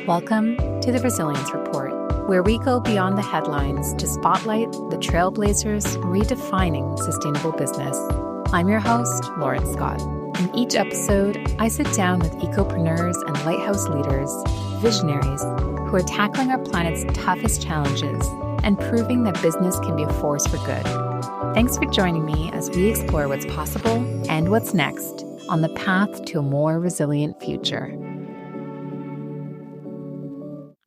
Welcome to the Resilience Report, where we go beyond the headlines to spotlight the trailblazers redefining sustainable business. I'm your host, Lauren Scott. In each episode, I sit down with ecopreneurs and lighthouse leaders, visionaries, who are tackling our planet's toughest challenges and proving that business can be a force for good. Thanks for joining me as we explore what's possible and what's next on the path to a more resilient future.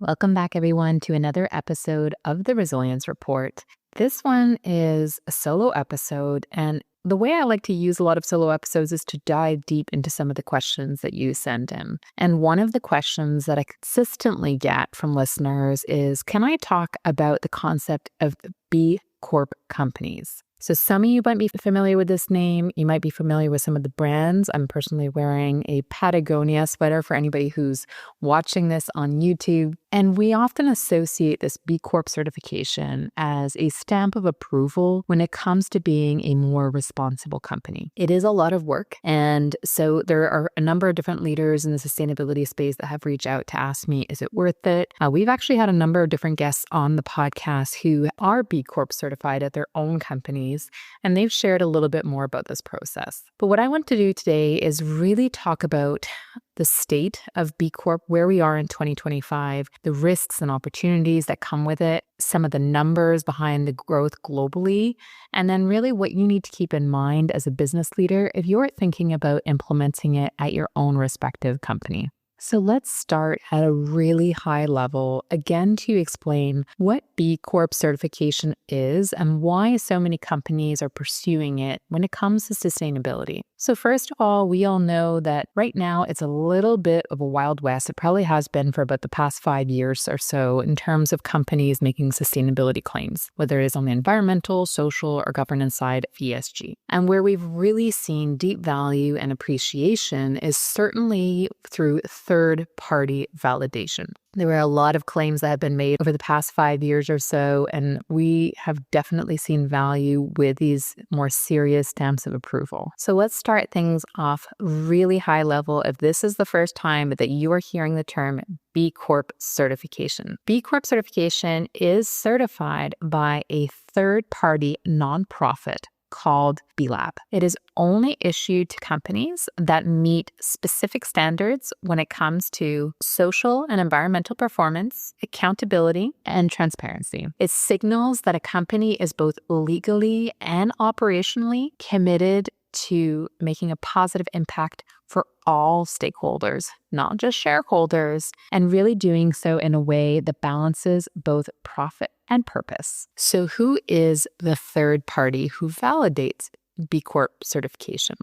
Welcome back, everyone, to another episode of the Resilience Report. This one is a solo episode, and the way I like to use a lot of solo episodes is to dive deep into some of the questions that you send in. And one of the questions that I consistently get from listeners is, can I talk about the concept of B Corp companies? So some of you might be familiar with this name. You might be familiar with some of the brands. I'm personally wearing a Patagonia sweater for anybody who's watching this on YouTube. And we often associate this B Corp certification as a stamp of approval when it comes to being a more responsible company. It is a lot of work. And so there are a number of different leaders in the sustainability space that have reached out to ask me, is it worth it? We've actually had a number of different guests on the podcast who are B Corp certified at their own companies, and they've shared a little bit more about this process. But what I want to do today is really talk about the state of B Corp, where we are in 2025, the risks and opportunities that come with it, some of the numbers behind the growth globally, and then really what you need to keep in mind as a business leader if you're thinking about implementing it at your own respective company. So let's start at a really high level, again, to explain what B Corp certification is and why so many companies are pursuing it when it comes to sustainability. So first of all, we all know that right now it's a little bit of a Wild West. It probably has been for about the past 5 years or so in terms of companies making sustainability claims, whether it is on the environmental, social, or governance side of ESG. And where we've really seen deep value and appreciation is certainly through third-party validation. There were a lot of claims that have been made over the past 5 years or so, and we have definitely seen value with these more serious stamps of approval. So let's start things off really high level. If this is the first time that you are hearing the term B Corp certification. B Corp certification is certified by a third-party nonprofit called B Lab. It is only issued to companies that meet specific standards when it comes to social and environmental performance, accountability, and transparency. It signals that a company is both legally and operationally committed to making a positive impact for all stakeholders, not just shareholders, and really doing so in a way that balances both profit and purpose. So who is the third party who validates B Corp certification?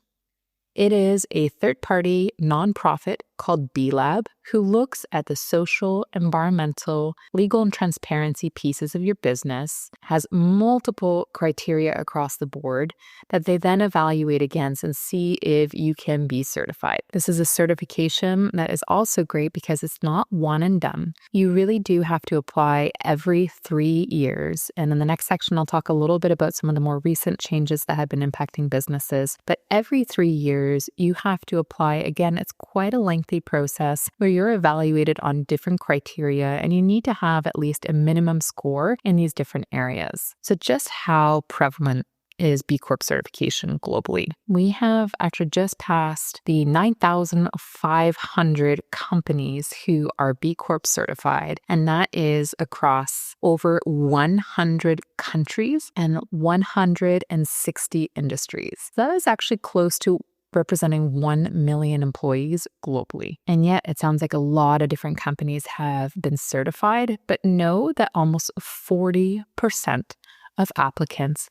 It is a third-party nonprofit called B Lab who looks at the social, environmental, legal, and transparency pieces of your business, has multiple criteria across the board that they then evaluate against and see if you can be certified. This is a certification that is also great because it's not one and done. You really do have to apply every 3 years. And in the next section, I'll talk a little bit about some of the more recent changes that have been impacting businesses. But every 3 years, you have to apply. Again, it's quite a lengthy process where you're evaluated on different criteria and you need to have at least a minimum score in these different areas. So just how prevalent is B Corp certification globally? We have actually just passed the 9,500 companies who are B Corp certified, and that is across over 100 countries and 160 industries. So that is actually close to representing 1 million employees globally. And yet it sounds like a lot of different companies have been certified, but know that almost 40% of applicants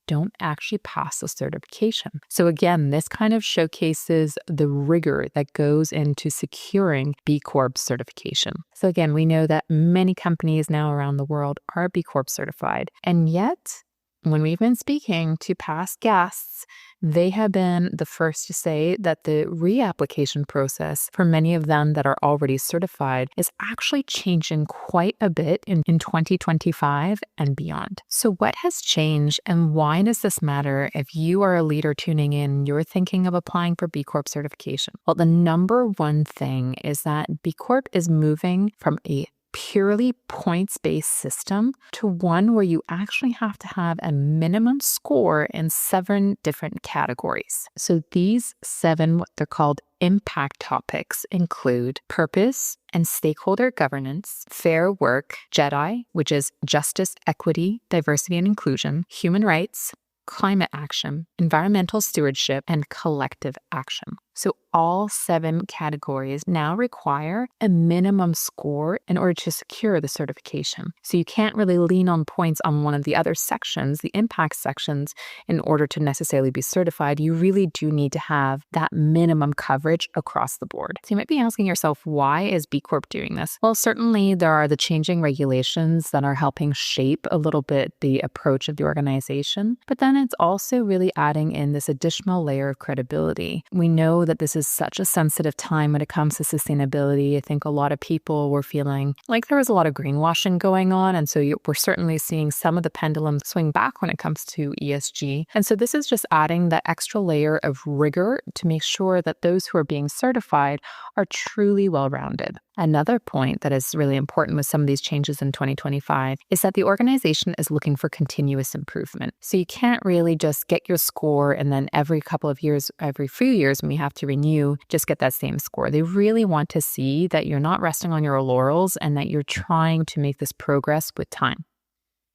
don't actually pass the certification. So again, this kind of showcases the rigor that goes into securing B Corp certification. So again, we know that many companies now around the world are B Corp certified, and yet when we've been speaking to past guests, they have been the first to say that the reapplication process for many of them that are already certified is actually changing quite a bit in 2025 and beyond. So what has changed and why does this matter if you are a leader tuning in, you're thinking of applying for B Corp certification? Well, the number one thing is that B Corp is moving from a purely points-based system to one where you actually have to have a minimum score in 7 different categories. So these 7, what they're called impact topics, include purpose and stakeholder governance, fair work, JEDI, which is justice, equity, diversity, and inclusion, human rights, climate action, environmental stewardship, and collective action. So all 7 categories now require a minimum score in order to secure the certification. So you can't really lean on points on one of the other sections, the impact sections, in order to necessarily be certified. You really do need to have that minimum coverage across the board. So you might be asking yourself, why is B Corp doing this? Well, certainly there are the changing regulations that are helping shape a little bit the approach of the organization, but then it's also really adding in this additional layer of credibility. We know that this is such a sensitive time when it comes to sustainability. I think a lot of people were feeling like there was a lot of greenwashing going on. And so we're certainly seeing some of the pendulum swing back when it comes to ESG. And so this is just adding that extra layer of rigor to make sure that those who are being certified are truly well-rounded. Another point that is really important with some of these changes in 2025 is that the organization is looking for continuous improvement. So you can't really just get your score and then every couple of years, every few years when you have to renew, just get that same score. They really want to see that you're not resting on your laurels and that you're trying to make this progress with time,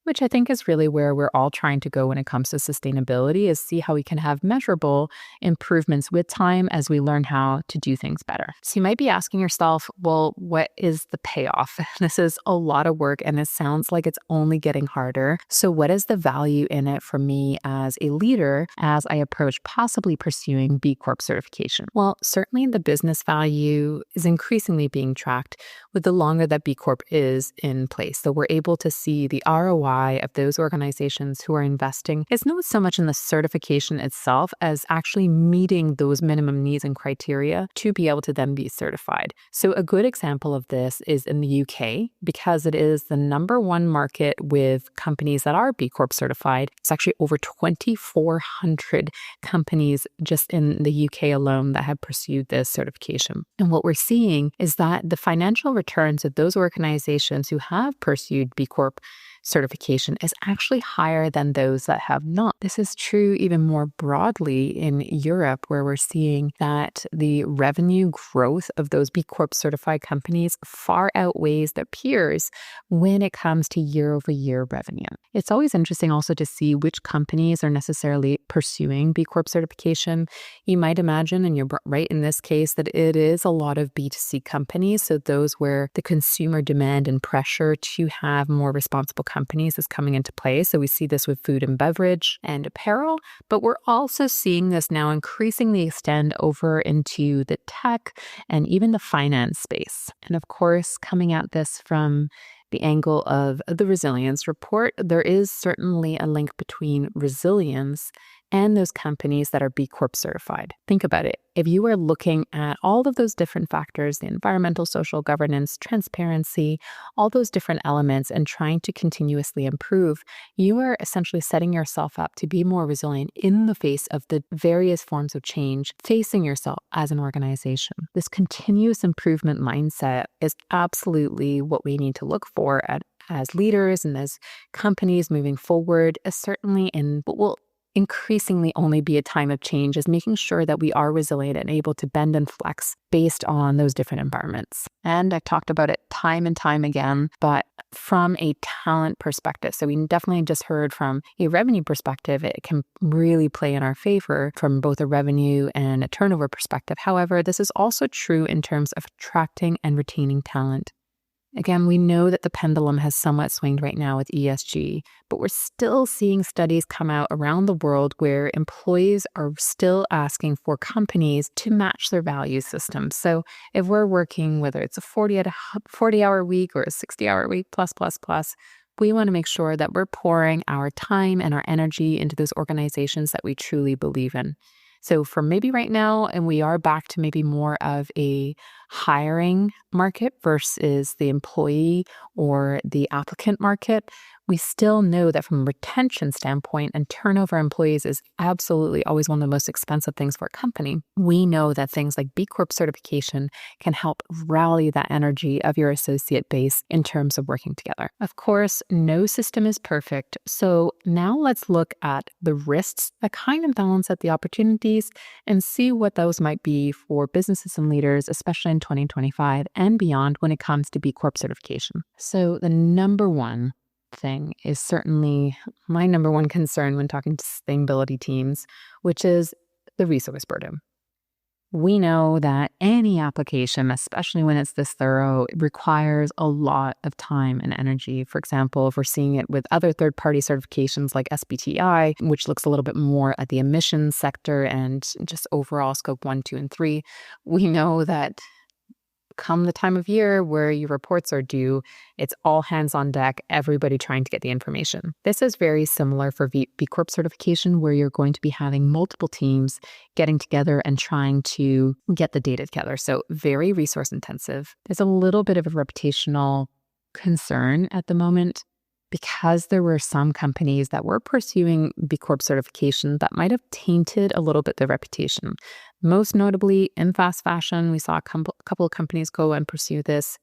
which I think is really where we're all trying to go when it comes to sustainability, is see how we can have measurable improvements with time as we learn how to do things better. So you might be asking yourself, well, what is the payoff? This is a lot of work and it sounds like it's only getting harder. So what is the value in it for me as a leader as I approach possibly pursuing B Corp certification? Well, certainly the business value is increasingly being tracked with the longer that B Corp is in place. So we're able to see the ROI of those organizations who are investing is not so much in the certification itself as actually meeting those minimum needs and criteria to be able to then be certified. So a good example of this is in the UK, because it is the number one market with companies that are B Corp certified. It's actually over 2,400 companies just in the UK alone that have pursued this certification. And what we're seeing is that the financial returns of those organizations who have pursued B Corp certification is actually higher than those that have not. This is true even more broadly in Europe, where we're seeing that the revenue growth of those B Corp certified companies far outweighs their peers when it comes to year-over-year revenue. It's always interesting also to see which companies are necessarily pursuing B Corp certification. You might imagine, and you're right in this case, that it is a lot of B2C companies, so those where the consumer demand and pressure to have more responsible companies is coming into play. So we see this with food and beverage and apparel, but we're also seeing this now increasingly extend over into the tech and even the finance space. And of course, coming at this from the angle of the resilience report, there is certainly a link between resilience and those companies that are B Corp certified. Think about it. If you are looking at all of those different factors, the environmental, social governance, transparency, all those different elements, and trying to continuously improve, you are essentially setting yourself up to be more resilient in the face of the various forms of change facing yourself as an organization. This continuous improvement mindset is absolutely what we need to look for as leaders and as companies moving forward, certainly in what will increasingly only be a time of change, is making sure that we are resilient and able to bend and flex based on those different environments. And I've talked about it time and time again, but from a talent perspective, so we definitely just heard from a revenue perspective, it can really play in our favor from both a revenue and a turnover perspective. However, this is also true in terms of attracting and retaining talent. Again, we know that the pendulum has somewhat swung right now with ESG, but we're still seeing studies come out around the world where employees are still asking for companies to match their value system. So if we're working, whether it's a 40-hour week or a 60-hour week plus, We want to make sure that we're pouring our time and our energy into those organizations that we truly believe in. So for maybe right now, and we are back to maybe more of a hiring market versus the employee or the applicant market, we still know that from a retention standpoint and turnover employees is absolutely always one of the most expensive things for a company. We know that things like B Corp certification can help rally that energy of your associate base in terms of working together. Of course, no system is perfect. So now let's look at the risks that kind of balance out the opportunities and see what those might be for businesses and leaders, especially in 2025 and beyond when it comes to B Corp certification. So the number one thing is certainly my number one concern when talking to sustainability teams, which is the resource burden. We know that any application, especially when it's this thorough, requires a lot of time and energy. For example, if we're seeing it with other third-party certifications like SBTI, which looks a little bit more at the emissions sector and just overall scope 1, 2, and 3, we know that come the time of year where your reports are due, it's all hands on deck, everybody trying to get the information. This is very similar for B Corp certification, where you're going to be having multiple teams getting together and trying to get the data together. So very resource intensive. There's a little bit of a reputational concern at the moment because there were some companies that were pursuing B Corp certification that might have tainted a little bit their reputation. Most notably in fast fashion, we saw a couple of companies go and pursue this,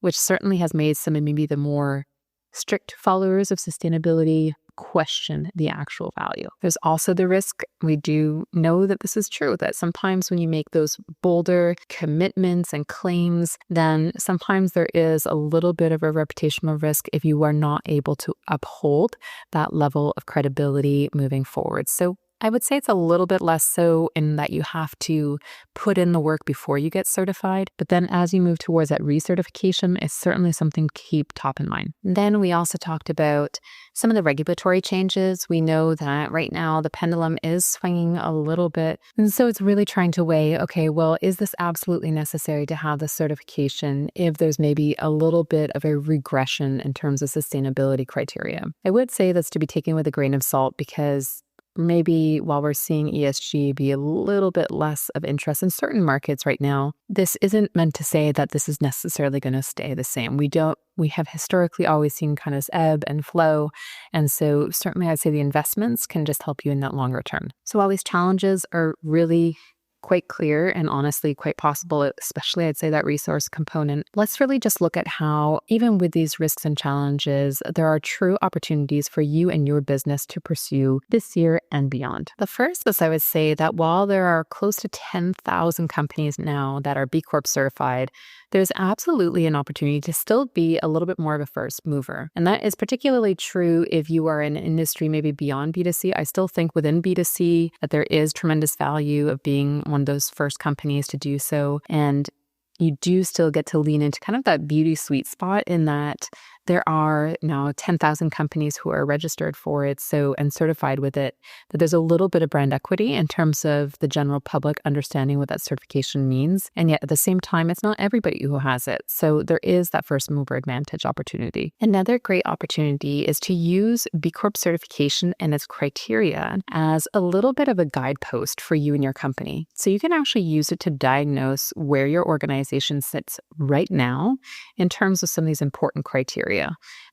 which certainly has made some of maybe the more strict followers of sustainability question the actual value. There's also the risk, we do know that this is true, that sometimes when you make those bolder commitments and claims, then sometimes there is a little bit of a reputational risk if you are not able to uphold that level of credibility moving forward. So I would say it's a little bit less so in that you have to put in the work before you get certified. But then as you move towards that recertification, it's certainly something to keep top in mind. Then we also talked about some of the regulatory changes. We know that right now the pendulum is swinging a little bit. And so it's really trying to weigh, okay, well, is this absolutely necessary to have the certification if there's maybe a little bit of a regression in terms of sustainability criteria? I would say that's to be taken with a grain of salt because maybe while we're seeing ESG be a little bit less of interest in certain markets right now, this isn't meant to say that this is necessarily going to stay the same. We have historically always seen kind of this ebb and flow. And so certainly I'd say the investments can just help you in that longer term. So while these challenges are really quite clear and honestly quite possible, especially I'd say that resource component, let's really just look at how even with these risks and challenges, there are true opportunities for you and your business to pursue this year and beyond. The first is I would say that while there are close to 10,000 companies now that are B Corp certified, there's absolutely an opportunity to still be a little bit more of a first mover. And that is particularly true if you are in an industry maybe beyond B2C. I still think within B2C that there is tremendous value of being one of those first companies to do so. And you do still get to lean into kind of that beauty sweet spot in that there are now 10,000 companies who are registered for it and certified with it, that there's a little bit of brand equity in terms of the general public understanding what that certification means. And yet at the same time, it's not everybody who has it. So there is that first mover advantage opportunity. Another great opportunity is to use B Corp certification and its criteria as a little bit of a guidepost for you and your company. So you can actually use it to diagnose where your organization sits right now in terms of some of these important criteria.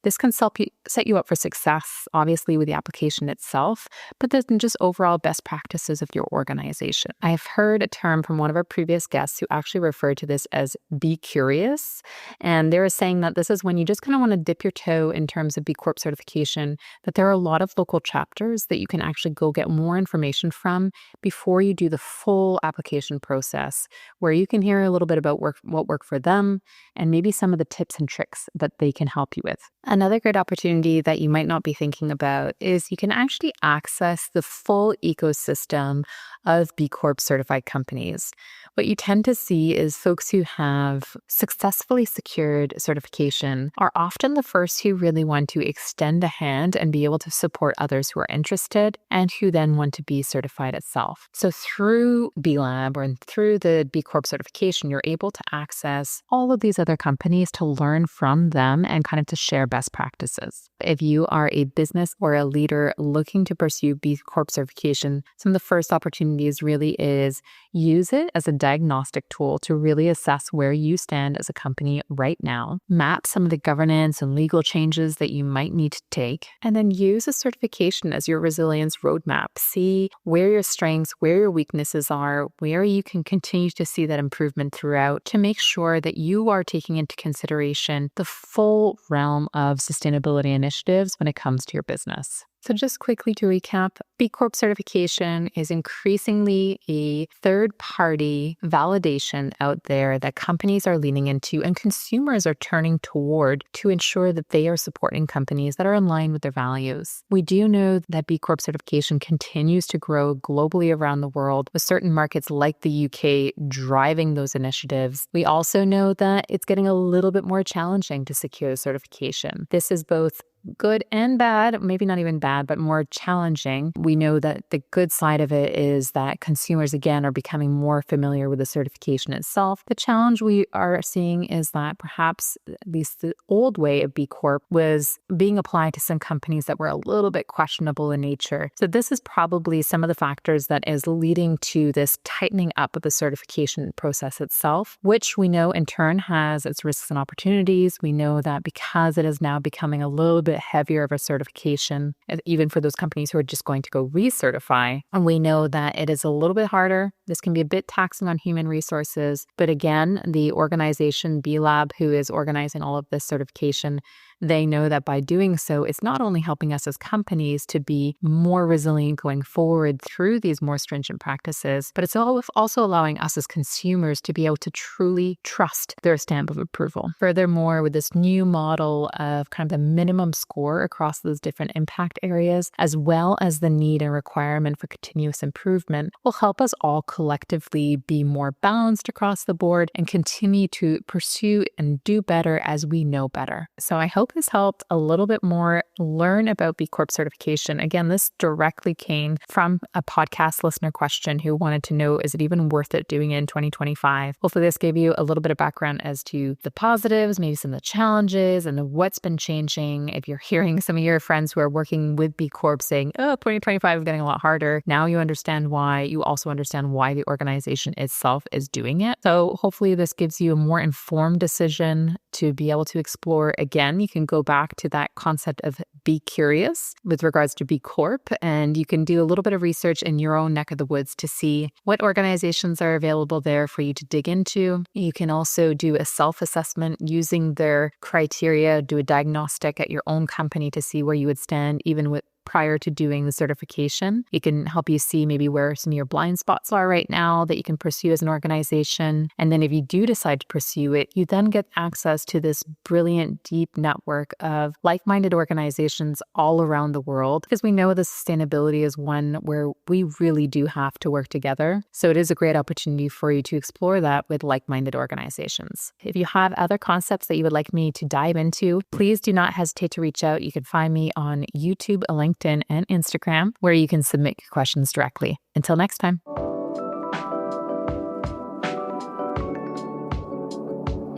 This can set you up for success, obviously, with the application itself, but then just overall best practices of your organization. I've heard a term from one of our previous guests who actually referred to this as be curious. And they were saying that this is when you just kind of want to dip your toe in terms of B Corp certification, that there are a lot of local chapters that you can actually go get more information from before you do the full application process, where you can hear a little bit about what worked for them and maybe some of the tips and tricks that they can help you with. Another great opportunity that you might not be thinking about is you can actually access the full ecosystem of B Corp certified companies. What you tend to see is folks who have successfully secured certification are often the first who really want to extend a hand and be able to support others who are interested and who then want to be certified itself. So through B Lab or through the B Corp certification, you're able to access all of these other companies to learn from them and kind wanted to share best practices. If you are a business or a leader looking to pursue B Corp certification, some of the first opportunities really is use it as a diagnostic tool to really assess where you stand as a company right now, map some of the governance and legal changes that you might need to take, and then use a certification as your resilience roadmap. See where your strengths, where your weaknesses are, where you can continue to see that improvement throughout to make sure that you are taking into consideration the full realm of sustainability initiatives when it comes to your business. So just quickly to recap, B Corp certification is increasingly a third-party validation out there that companies are leaning into and consumers are turning toward to ensure that they are supporting companies that are in line with their values. We do know that B Corp certification continues to grow globally around the world, with certain markets like the UK driving those initiatives. We also know that it's getting a little bit more challenging to secure the certification. This is both good and bad, maybe not even bad, but more challenging. We know that the good side of it is that consumers, again, are becoming more familiar with the certification itself. The challenge we are seeing is that perhaps at least the old way of B Corp was being applied to some companies that were a little bit questionable in nature. So this is probably some of the factors that is leading to this tightening up of the certification process itself, which we know in turn has its risks and opportunities. We know that because it is now becoming a little bit heavier of a certification, even for those companies who are just going to go recertify. And we know that it is a little bit harder. This can be a bit taxing on human resources. But again, the organization B Lab, who is organizing all of this certification, they know that by doing so, it's not only helping us as companies to be more resilient going forward through these more stringent practices, but it's also allowing us as consumers to be able to truly trust their stamp of approval. Furthermore, with this new model of kind of the minimum score across those different impact areas, as well as the need and requirement for continuous improvement, will help us all collectively be more balanced across the board and continue to pursue and do better as we know better. So I hope this helped a little bit more learn about B Corp certification. Again, this directly came from a podcast listener question who wanted to know, is it even worth it doing it in 2025? Hopefully this gave you a little bit of background as to the positives, maybe some of the challenges and what's been changing. If you're hearing some of your friends who are working with B Corp saying, oh, 2025 is getting a lot harder, now you understand why. You also understand why the organization itself is doing it. So hopefully this gives you a more informed decision to be able to explore. Again, you can go back to that concept of be curious with regards to B Corp, and you can do a little bit of research in your own neck of the woods to see what organizations are available there for you to dig into. You can also do a self-assessment using their criteria, do a diagnostic at your own company to see where you would stand even with prior to doing the certification. It can help you see maybe where some of your blind spots are right now that you can pursue as an organization. And then if you do decide to pursue it, you then get access to this brilliant, deep network of like-minded organizations all around the world, because we know the sustainability is one where we really do have to work together. So it is a great opportunity for you to explore that with like-minded organizations. If you have other concepts that you would like me to dive into, please do not hesitate to reach out. You can find me on YouTube, LinkedIn, and Instagram, where you can submit your questions directly. Until next time.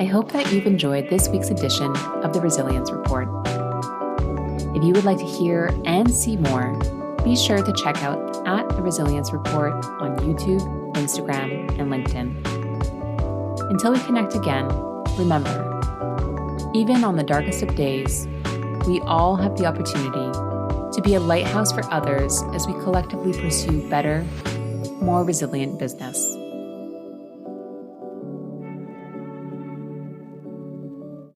I hope that you've enjoyed this week's edition of the Resilience Report. If you would like to hear and see more, be sure to check out @The Resilience Report on YouTube, Instagram, and LinkedIn. Until we connect again, remember, even on the darkest of days, we all have the opportunity to be a lighthouse for others as we collectively pursue better, more resilient business.